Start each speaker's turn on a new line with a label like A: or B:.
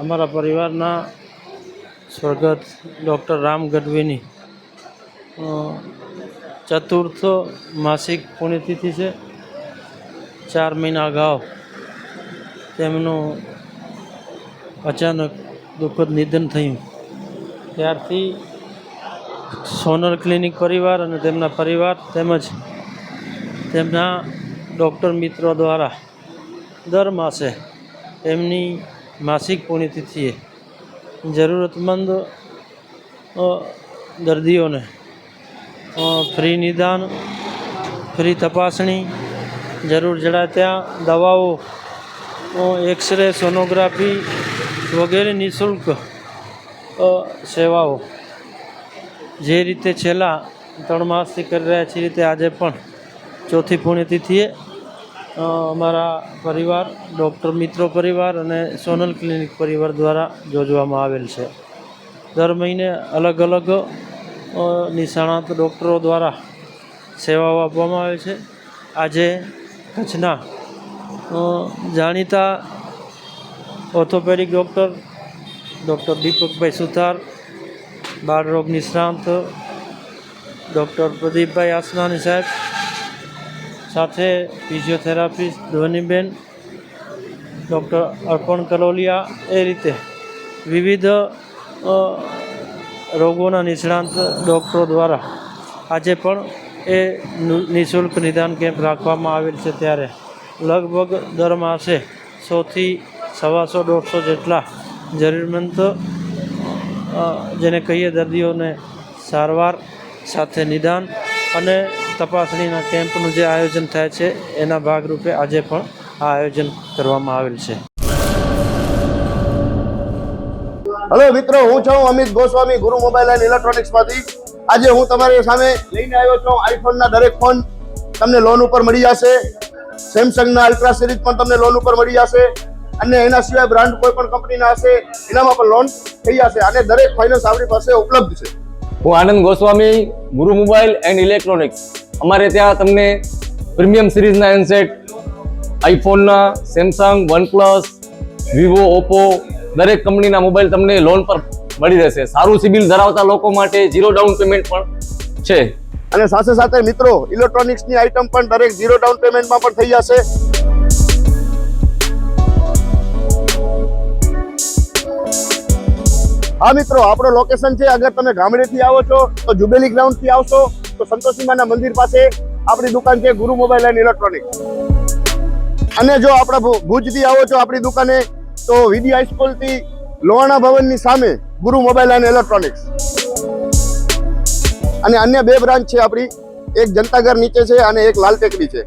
A: અમારા પરિવારના સ્વર્ગત ડૉક્ટર રામ ગઢવીની ચતુર્થ માસિક પુણ્યતિથિ છે। 4 મહિના અગાઉ તેમનું અચાનક દુઃખદ નિધન થયું। ત્યારથી સોનલ ક્લિનિક પરિવાર અને તેમના પરિવાર તેમજ તેમના ડૉક્ટર મિત્રો દ્વારા દર માસે એમની માસિક પુણ્યતિથિએ જરૂરતમંદ દર્દીઓને ફ્રી નિદાન, ફ્રી તપાસણી, જરૂર જણાય ત્યાં દવાઓ, એક્સરે, સોનોગ્રાફી વગેરે નિઃશુલ્ક સેવાઓ જે રીતે છેલ્લા 3 માસથી કરી રહ્યા છીએ રીતે આજે પણ ચોથી પુણ્યતિથિએ અમારા પરિવાર, ડૉક્ટર મિત્રો પરિવાર અને સોનલ ક્લિનિક પરિવાર દ્વારા યોજવામાં આવેલ છે। દર મહિને અલગ અલગ નિષ્ણાત ડૉક્ટરો દ્વારા સેવાઓ આપવામાં આવે છે। આજે કચ્છના જાણીતા ઓર્થોપેડિક ડૉક્ટર દીપકભાઈ સુથાર, બાળરોગ નિષ્ણાંત ડૉક્ટર પ્રદીપભાઈ આસનાની સાહેબ, સાથે ફિઝિયોથેરાપિસ્ટ ધ્વનિબેન, ડૉક્ટર અર્પણ કલોલિયા, એ રીતે વિવિધ રોગોના નિષ્ણાંત ડૉક્ટરો દ્વારા આજે પણ એ નિઃશુલ્ક નિદાન કેમ્પ રાખવામાં આવેલ છે। ત્યારે લગભગ દર માસે 100થી 125-150 જેટલા જરૂરિયાતમંદ જેને કહીએ દર્દીઓને સારવાર સાથે નિદાન અને તપાસણીના કેમ્પનું જે આયોજન થાય છે એના ભાગરૂપે આજે પણ આ આયોજન કરવામાં આવેલ છે।
B: હેલો મિત્રો, હું છું અમિત ગોસ્વામી, ગુરુ મોબાઈલ એન્ડ ઇલેક્ટ્રોનિક્સમાંથી। આજે હું તમારી સામે લઈને આવ્યો છું આઈફોનના દરેક ફોન તમને લોન ઉપર મળી જશે। સેમસંગના અલ્ટ્રા સિરીઝ પણ તમને લોન ઉપર મળી જશે અને એના સિવાય બ્રાન્ડ કોઈ પણ કંપનીના હશે એનામાં પણ લોન થઈ જશે અને દરેક ફાઇનાન્સ આપણી પાસે ઉપલબ્ધ છે।
C: હું આનંદ ગોસ્વામી, ગુરુ મોબાઈલ એન્ડ ઇલેક્ટ્રોનિક્સ। અમારે ત્યાં તમને પ્રીમિયમ સિરીઝના હેન્ડસેટ, આઈફોનના, સેમસંગ, વનપ્લસ, વિવો, ઓપ્પો દરેક કંપનીના મોબાઈલ તમને લોન પર મળી રહેશે। સારું સિબિલ ધરાવતા લોકો માટે 0 ડાઉન પેમેન્ટ પણ છે
B: અને સાથે સાથે મિત્રો ઇલેક્ટ્રોનિક્સની આઇટમ પણ દરેક 0 ડાઉન પેમેન્ટમાં પણ થઈ જશે। હા મિત્રો, આપણો લોકેશન છે, અગર તમે ગામડેથી આવો છો તો જુબેલી ગ્રાઉન્ડથી આવશો તો સંતોષીમાના મંદિર પાસે આપણી દુકાન છે ગુરુ મોબાઈલ એન્ડ ઇલેક્ટ્રોનિક્સ। અને જો આપણા ભુજથી આવો છો આપણી દુકાને તો વીડી હાઈસ્કૂલથી લોહાણા ભવનની સામે ગુરુ મોબાઈલ એન્ડ ઇલેક્ટ્રોનિક્સ। અને અન્ય 2 બ્રાન્ચ છે આપણી, એક જનતાગર નીચે છે અને એક લાલ ટેકરી છે।